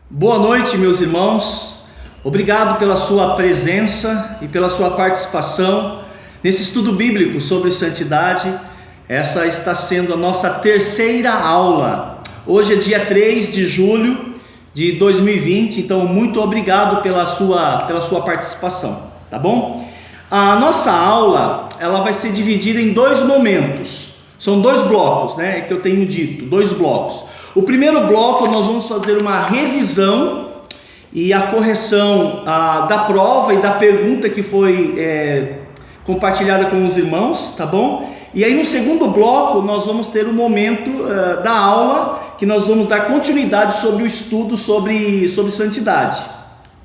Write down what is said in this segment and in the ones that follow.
Boa noite, meus irmãos. Obrigado pela sua presença e pela sua participação nesse estudo bíblico sobre santidade. Essa está sendo a nossa terceira aula. Hoje é dia 3 de julho de 2020, então muito obrigado pela sua participação, tá bom? A nossa aula, ela vai ser dividida em dois momentos. São dois blocos, né? Que eu tenho dito, dois blocos. O primeiro bloco nós vamos fazer uma revisão e a correção da prova e da pergunta que foi compartilhada com os irmãos, tá bom? E aí no segundo bloco nós vamos ter um momento da aula que nós vamos dar continuidade sobre o estudo sobre santidade,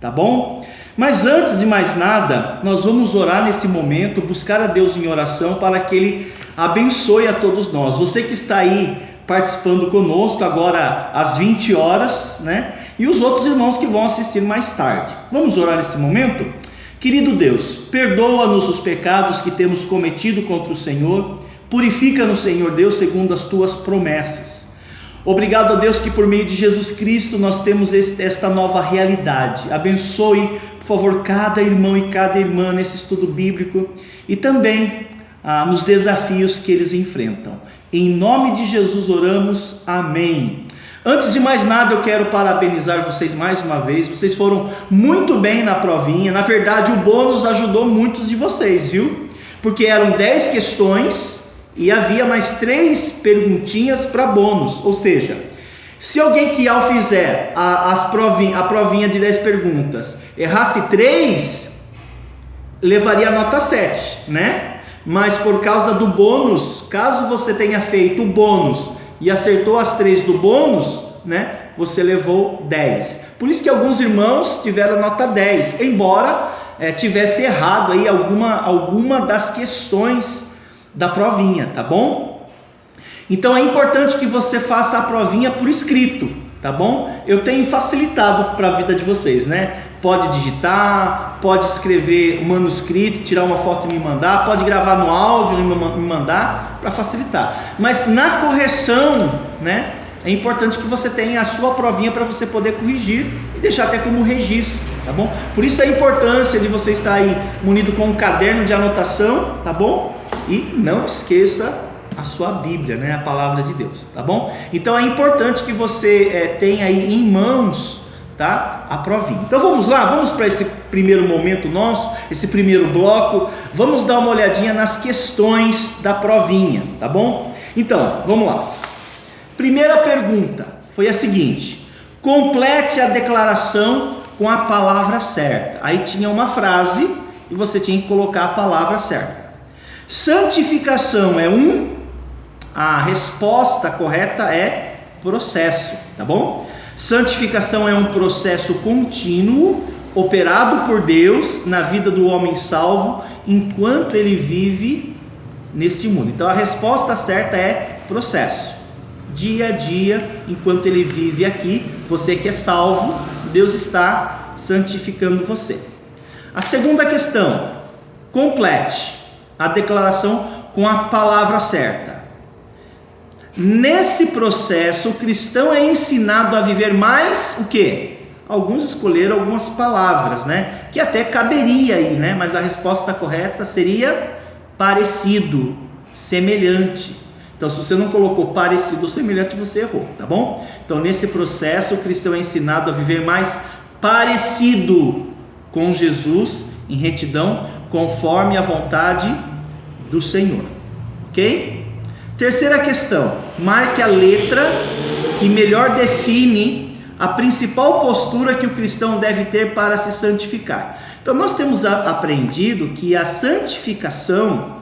tá bom? Mas antes de mais nada, nós vamos orar nesse momento, buscar a Deus em oração para que Ele abençoe a todos nós. Você que está aí participando conosco agora às 20 horas, né? E os outros irmãos que vão assistir mais tarde. Vamos orar nesse momento? Querido Deus, perdoa-nos os pecados que temos cometido contra o Senhor, purifica-nos, Senhor Deus, segundo as tuas promessas. Obrigado a Deus que por meio de Jesus Cristo nós temos esta nova realidade. Abençoe, por favor, cada irmão e cada irmã nesse estudo bíblico e também nos desafios que eles enfrentam. Em nome de Jesus oramos, amém. Antes de mais nada eu quero parabenizar vocês mais uma vez. Vocês foram muito bem na provinha. Na verdade o bônus ajudou muitos de vocês, viu? Porque eram 10 questões e havia mais 3 perguntinhas para bônus. Ou seja, se alguém que ao fizer a provinha de 10 perguntas errasse 3, levaria a nota 7, né? Mas por causa do bônus, caso você tenha feito o bônus e acertou as 3 do bônus, né, você levou 10. Por isso que alguns irmãos tiveram nota 10, embora tivesse errado aí alguma das questões da provinha, tá bom? Então é importante que você faça a provinha por escrito, tá bom? Eu tenho facilitado para a vida de vocês, né? Pode digitar, pode escrever um manuscrito, tirar uma foto e me mandar, pode gravar no áudio e me mandar para facilitar. Mas na correção, né, é importante que você tenha a sua provinha para você poder corrigir e deixar até como registro, tá bom? Por isso a importância de você estar aí munido com um caderno de anotação, tá bom? E não esqueça a sua Bíblia, né, a palavra de Deus, tá bom? Então é importante que você tenha aí em mãos, tá, a provinha. Então vamos lá, vamos para esse primeiro momento nosso, esse primeiro bloco. Vamos dar uma olhadinha nas questões da provinha, tá bom? Então, vamos lá. Primeira pergunta foi a seguinte: complete a declaração com a palavra certa. Aí tinha uma frase e você tinha que colocar a palavra certa. Santificação é a resposta correta é processo, tá bom? Santificação é um processo contínuo, operado por Deus na vida do homem salvo, enquanto ele vive neste mundo. Então a resposta certa é processo. Dia a dia, enquanto ele vive aqui, você que é salvo, Deus está santificando você. A segunda questão: complete a declaração com a palavra certa. Nesse processo, o cristão é ensinado a viver mais o quê? Alguns escolheram algumas palavras, né? Que até caberia aí, né? Mas a resposta correta seria parecido, semelhante. Então, se você não colocou parecido ou semelhante, você errou, tá bom? Então, nesse processo, o cristão é ensinado a viver mais parecido com Jesus, em retidão, conforme a vontade do Senhor, ok? Terceira questão: marque a letra que melhor define a principal postura que o cristão deve ter para se santificar. Então nós temos aprendido que a santificação,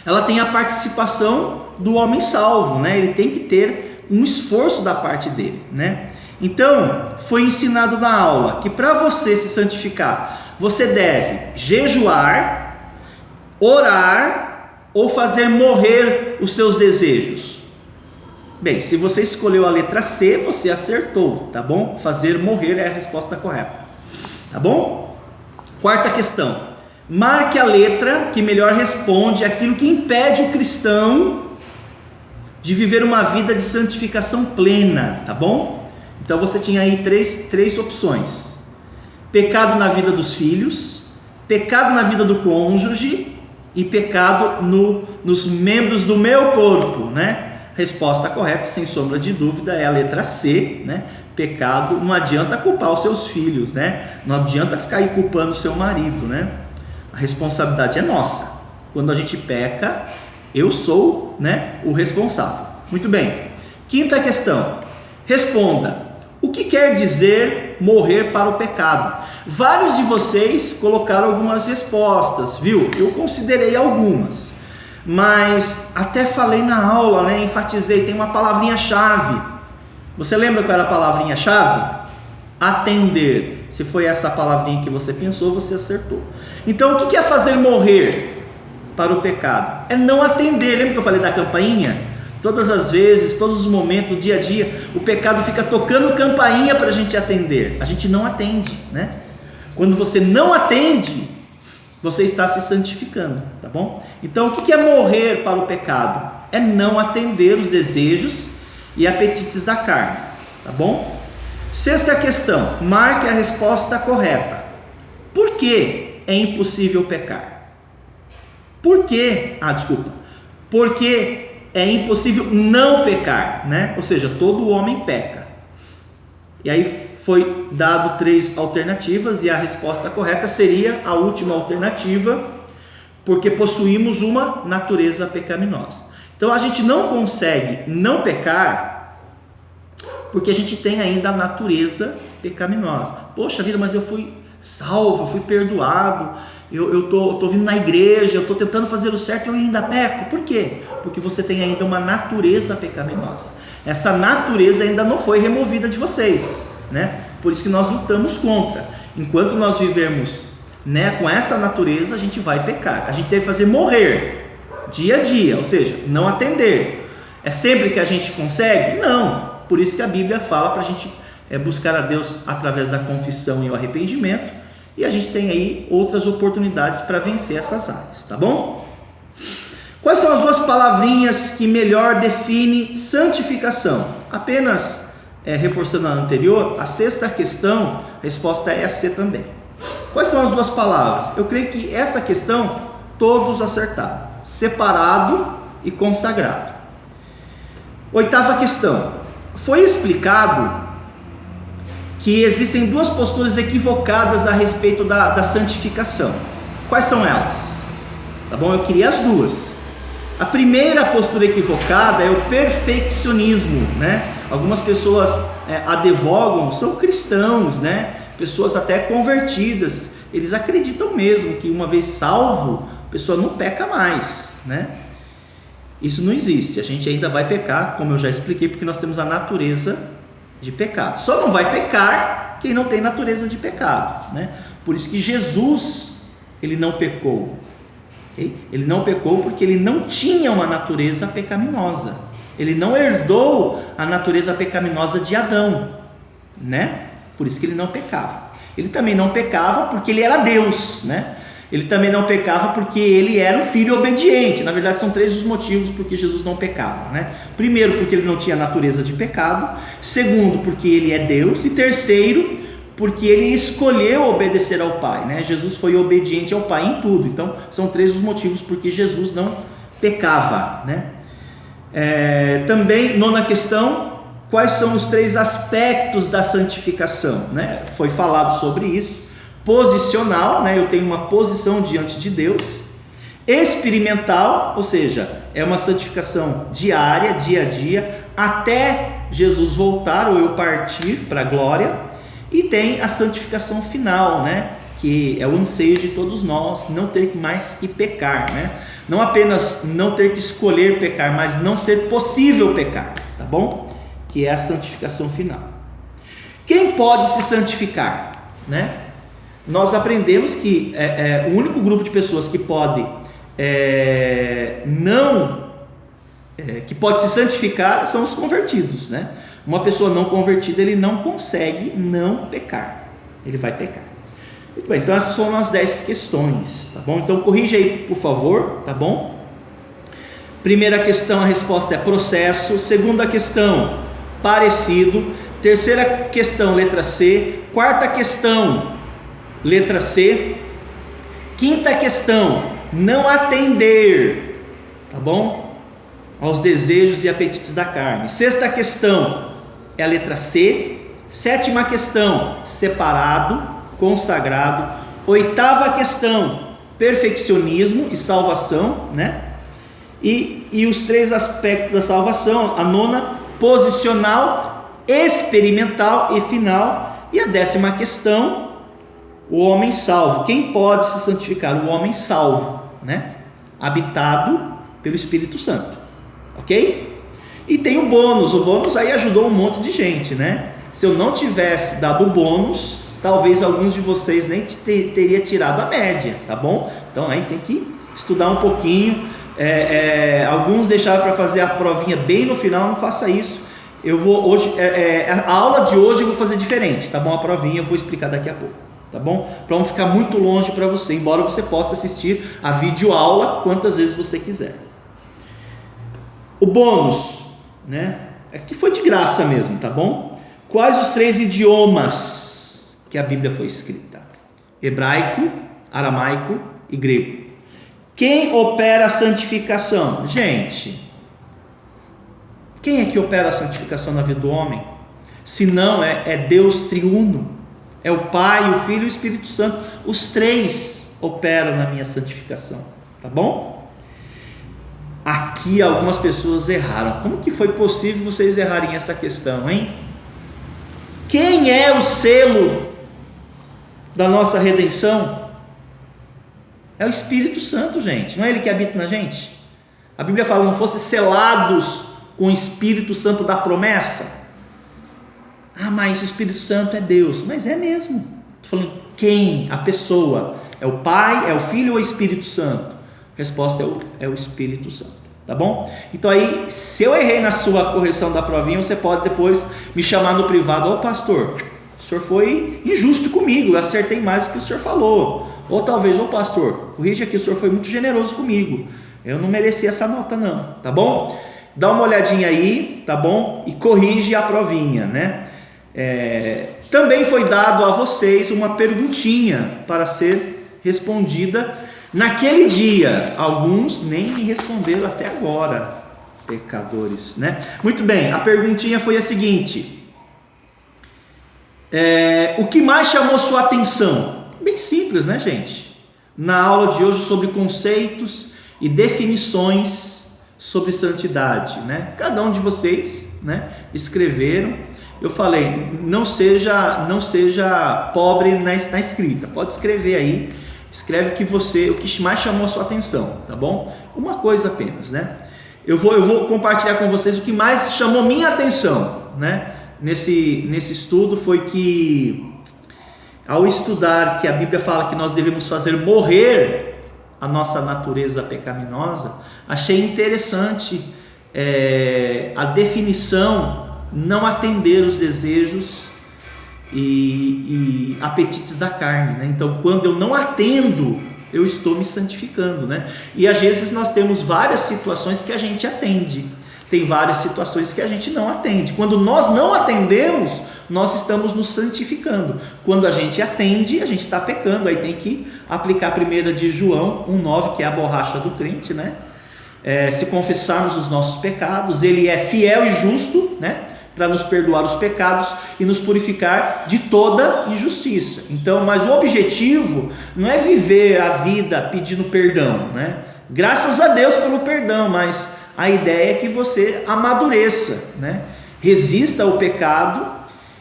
ela tem a participação do homem salvo, né? Ele tem que ter um esforço da parte dele, né? Então foi ensinado na aula que para você se santificar, você deve jejuar, orar ou fazer morrer os seus desejos. Bem, se você escolheu a letra C, você acertou, tá bom? Fazer morrer é a resposta correta, tá bom? Quarta questão: marque a letra que melhor responde aquilo que impede o cristão de viver uma vida de santificação plena, tá bom? Então você tinha aí três opções: pecado na vida dos filhos, pecado na vida do cônjuge e pecado nos membros do meu corpo, né? Resposta correta, sem sombra de dúvida, é a letra C, né? Pecado, não adianta culpar os seus filhos, né? Não adianta ficar aí culpando o seu marido, né? A responsabilidade é nossa. Quando a gente peca, eu sou, né, o responsável. Muito bem. Quinta questão. Responda: o que quer dizer morrer para o pecado? Vários de vocês colocaram algumas respostas, viu? Eu considerei algumas, mas até falei na aula, né? Enfatizei, tem uma palavrinha-chave. Você lembra qual era a palavrinha-chave? Atender. Se foi essa palavrinha que você pensou, você acertou. Então, o que é fazer morrer para o pecado? É não atender. Lembra que eu falei da campainha? Todas as vezes, todos os momentos, dia a dia, o pecado fica tocando campainha para a gente atender. A gente não atende, né? Quando você não atende, você está se santificando, tá bom? Então, o que é morrer para o pecado? É não atender os desejos e apetites da carne, tá bom? Sexta questão, marque a resposta correta. Por que é impossível pecar? Por que? Porque é impossível não pecar, né? Ou seja, todo homem peca. E aí foi dado 3 alternativas e a resposta correta seria a última alternativa, porque possuímos uma natureza pecaminosa. Então a gente não consegue não pecar porque a gente tem ainda a natureza pecaminosa. Poxa vida, mas eu fui salvo, eu fui perdoado, eu tô vindo na igreja, eu tô tentando fazer o certo e eu ainda peco. Por quê? Porque você tem ainda uma natureza pecaminosa. Essa natureza ainda não foi removida de vocês, né? Por isso que nós lutamos contra. Enquanto nós vivermos, né, com essa natureza, a gente vai pecar. A gente deve fazer morrer dia a dia, ou seja, não atender. É sempre que a gente consegue? Não. Por isso que a Bíblia fala para a gente buscar a Deus através da confissão e o arrependimento, e a gente tem aí outras oportunidades para vencer essas áreas, tá bom? Quais são as 2 palavrinhas que melhor definem santificação? Apenas reforçando a anterior, a sexta questão, a resposta é a C também. Quais são as 2 palavras? Eu creio que essa questão todos acertaram: separado e consagrado. Oitava questão. Foi explicado que existem 2 posturas equivocadas a respeito da santificação. Quais são elas? Tá bom? Eu queria as 2. A primeira postura equivocada é o perfeccionismo, né? Algumas pessoas advogam, são cristãos, né? Pessoas até convertidas. Eles acreditam mesmo que uma vez salvo, a pessoa não peca mais, né? Isso não existe. A gente ainda vai pecar, como eu já expliquei, porque nós temos a natureza de pecado. Só não vai pecar quem não tem natureza de pecado, né? Por isso que Jesus, ele não pecou, okay? Ele não pecou porque ele não tinha uma natureza pecaminosa. Ele não herdou a natureza pecaminosa de Adão, né? Por isso que ele não pecava. Ele também não pecava porque ele era Deus, né? Ele também não pecava porque ele era um filho obediente. Na verdade, são 3 os motivos por que Jesus não pecava, né? Primeiro, porque ele não tinha natureza de pecado. Segundo, porque ele é Deus. E terceiro, porque ele escolheu obedecer ao Pai, né? Jesus foi obediente ao Pai em tudo. Então, são 3 os motivos por que Jesus não pecava, né? Também, 9ª questão, quais são os 3 aspectos da santificação, né? Foi falado sobre isso. Posicional, né? Eu tenho uma posição diante de Deus. Experimental, ou seja, é uma santificação diária, dia a dia, até Jesus voltar ou eu partir para a glória. E tem a santificação final, né? Que é o anseio de todos nós, não ter mais que pecar, né? Não apenas não ter que escolher pecar, mas não ser possível pecar, tá bom? Que é a santificação final. Quem pode se santificar, né? Nós aprendemos que o único grupo de pessoas que pode que pode se santificar são os convertidos, né? Uma pessoa não convertida, ele não consegue não pecar, ele vai pecar. Muito bem, então essas foram as 10 questões, tá bom? Então corrija aí, por favor, tá bom? Primeira questão, a resposta é processo. Segunda questão, parecido. Terceira questão, letra C. Quarta questão, letra C. Quinta questão, não atender, tá bom? Aos desejos e apetites da carne. Sexta questão é a letra C. Sétima questão, separado, consagrado. Oitava questão, perfeccionismo e salvação, né? E os 3 aspectos da salvação. A nona, posicional, experimental e final. E a 10ª questão, o homem salvo. Quem pode se santificar? O homem salvo, né? Habitado pelo Espírito Santo, ok? E tem o bônus aí ajudou um monte de gente, né? Se eu não tivesse dado o bônus, talvez alguns de vocês nem teria tirado a média, tá bom? Então aí tem que estudar um pouquinho. Alguns deixaram para fazer a provinha bem no final. Não faça isso. Eu vou hoje, a aula de hoje eu vou fazer diferente, tá bom? A provinha eu vou explicar daqui a pouco, tá bom? Para não ficar muito longe para você, embora você possa assistir a videoaula quantas vezes você quiser. O bônus, né? Aqui foi de graça mesmo, tá bom? Quais os 3 idiomas que a Bíblia foi escrita? Hebraico, aramaico e grego. Quem opera a santificação? Gente, quem é que opera a santificação na vida do homem? Se não é Deus triuno, é o Pai, o Filho e o Espírito Santo. Os 3 operam na minha santificação, tá bom? Aqui algumas pessoas erraram. Como que foi possível vocês errarem essa questão, hein? Quem é o selo da nossa redenção? É o Espírito Santo, gente. Não é Ele que habita na gente? A Bíblia fala, não fossem selados com o Espírito Santo da promessa. Ah, mas o Espírito Santo é Deus. Mas é mesmo. Estou falando quem? A pessoa. É o Pai, é o Filho ou é o Espírito Santo? A resposta é o Espírito Santo. Tá bom? Então aí, se eu errei na sua correção da provinha, você pode depois me chamar no privado. Ô pastor, o senhor foi injusto comigo, eu acertei mais do que o senhor falou. Ou talvez, ô pastor, corrija aqui, o senhor foi muito generoso comigo, eu não mereci essa nota não, tá bom? Dá uma olhadinha aí, tá bom? E corrige a provinha, né? Também foi dado a vocês uma perguntinha para ser respondida naquele dia. Alguns nem me responderam até agora, pecadores, né? Muito bem, a perguntinha foi a seguinte: o que mais chamou sua atenção? Bem simples, né, gente? Na aula de hoje sobre conceitos e definições sobre santidade, né? Cada um de vocês, né, escreveram. Eu falei, não seja pobre na escrita, pode escrever aí. Escreve o que mais chamou a sua atenção, tá bom? Uma coisa apenas, né? Eu vou compartilhar com vocês o que mais chamou minha atenção, né? Nesse estudo foi que, ao estudar que a Bíblia fala que nós devemos fazer morrer a nossa natureza pecaminosa, achei interessante a definição não atender os desejos e apetites da carne, né? Então, quando eu não atendo, eu estou me santificando, né? E às vezes nós temos várias situações que a gente atende, tem várias situações que a gente não atende. Quando nós não atendemos, nós estamos nos santificando. Quando a gente atende, a gente está pecando. Aí tem que aplicar a 1 de João 1,9, que é a borracha do crente, né? Se confessarmos os nossos pecados, Ele é fiel e justo, né, para nos perdoar os pecados e nos purificar de toda injustiça. Então, mas o objetivo não é viver a vida pedindo perdão, né? Graças a Deus pelo perdão, mas a ideia é que você amadureça, né? Resista ao pecado,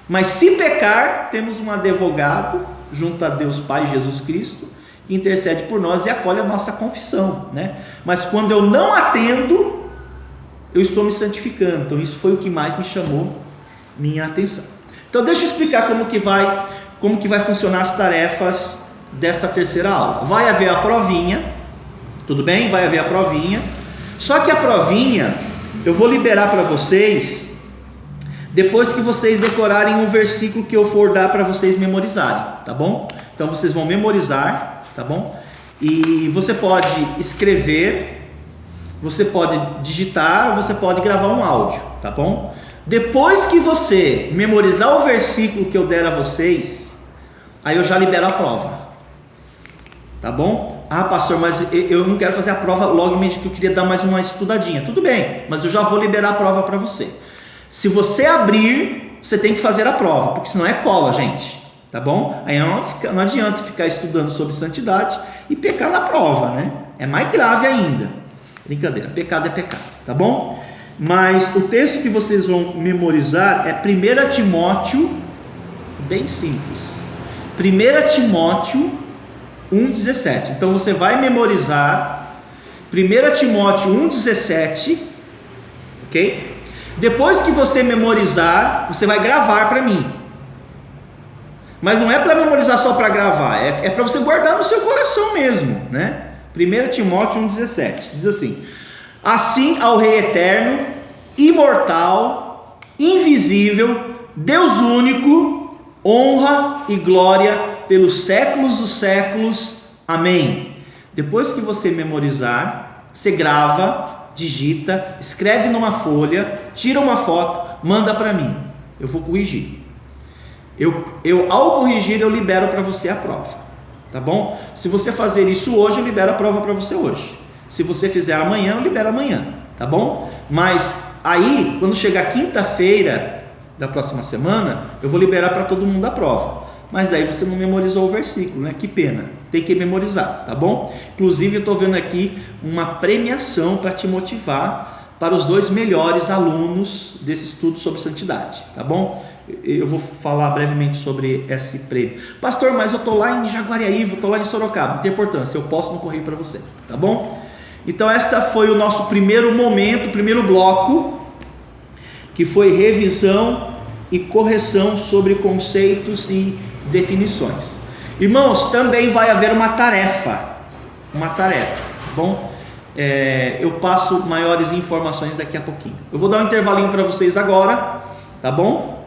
mas se pecar, temos um advogado junto a Deus Pai, Jesus Cristo, que intercede por nós e acolhe a nossa confissão, né? Mas quando eu não atendo, eu estou me santificando. Então isso foi o que mais me chamou minha atenção. Então deixa eu explicar como que vai funcionar as tarefas desta terceira aula. Vai haver a provinha, tudo bem? Vai haver a provinha. Só que a provinha eu vou liberar para vocês depois que vocês decorarem um versículo que eu for dar para vocês memorizarem, tá bom? Então vocês vão memorizar, tá bom? E você pode escrever, você pode digitar, ou você pode gravar um áudio, tá bom? Depois que você memorizar o versículo que eu der a vocês, aí eu já libero a prova. Tá bom? Ah, pastor, mas eu não quero fazer a prova logo imediatamente, que eu queria dar mais uma estudadinha. Tudo bem, mas eu já vou liberar a prova para você. Se você abrir, você tem que fazer a prova, porque senão é cola, gente. Tá bom? Aí não adianta ficar estudando sobre santidade e pecar na prova, né? É mais grave ainda. Brincadeira, pecado é pecado, tá bom? Mas o texto que vocês vão memorizar é 1 Timóteo, bem simples. 1 Timóteo 1,17. Então você vai memorizar 1 Timóteo 1,17, ok? Depois que você memorizar, você vai gravar para mim. Mas não é para memorizar só para gravar, é para você guardar no seu coração mesmo, né? 1 Timóteo 1,17 diz assim: assim ao Rei eterno, imortal, invisível, Deus único, honra e glória pelos séculos dos séculos. Amém. Depois que você memorizar, você grava, digita, escreve numa folha, tira uma foto, manda para mim. Eu vou corrigir. Ao corrigir, eu libero para você a prova, tá bom? Se você fazer isso hoje, eu libero a prova para você hoje. Se você fizer amanhã, eu libero amanhã, tá bom? Mas aí, quando chegar quinta-feira da próxima semana, eu vou liberar para todo mundo a prova. Mas daí você não memorizou o versículo, né? Que pena, tem que memorizar, tá bom? Inclusive, eu estou vendo aqui uma premiação para te motivar para os 2 melhores alunos desse estudo sobre santidade, tá bom? Eu vou falar brevemente sobre esse prêmio. Pastor, mas eu estou lá em Jaguariaíva, estou lá em Sorocaba, não tem importância, eu posto no correio para você, tá bom? Então essa foi o nosso primeiro momento, primeiro bloco, que foi revisão e correção sobre conceitos e definições. Irmãos, também vai haver uma tarefa, tá bom? Eu passo maiores informações daqui a pouquinho. Eu vou dar um intervalinho para vocês agora, tá bom?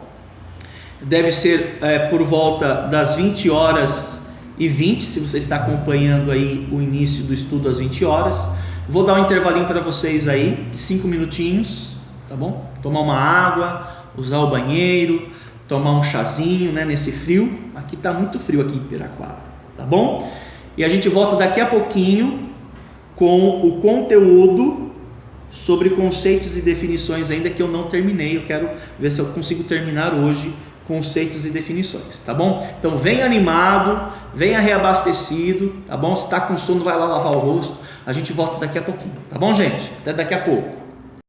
Deve ser por volta das 20h20, se você está acompanhando aí o início do estudo às 20h. Vou dar um intervalinho para vocês aí, de 5 minutinhos, tá bom? Tomar uma água, usar o banheiro, tomar um chazinho, né, nesse frio. Aqui está muito frio aqui em Piraquara, tá bom? E a gente volta daqui a pouquinho com o conteúdo sobre conceitos e definições, ainda que eu não terminei. Eu quero ver se eu consigo terminar hoje conceitos e definições, tá bom? Então venha animado, venha reabastecido, tá bom? Se está com sono, vai lá lavar o rosto. A gente volta daqui a pouquinho, tá bom, gente? Até daqui a pouco.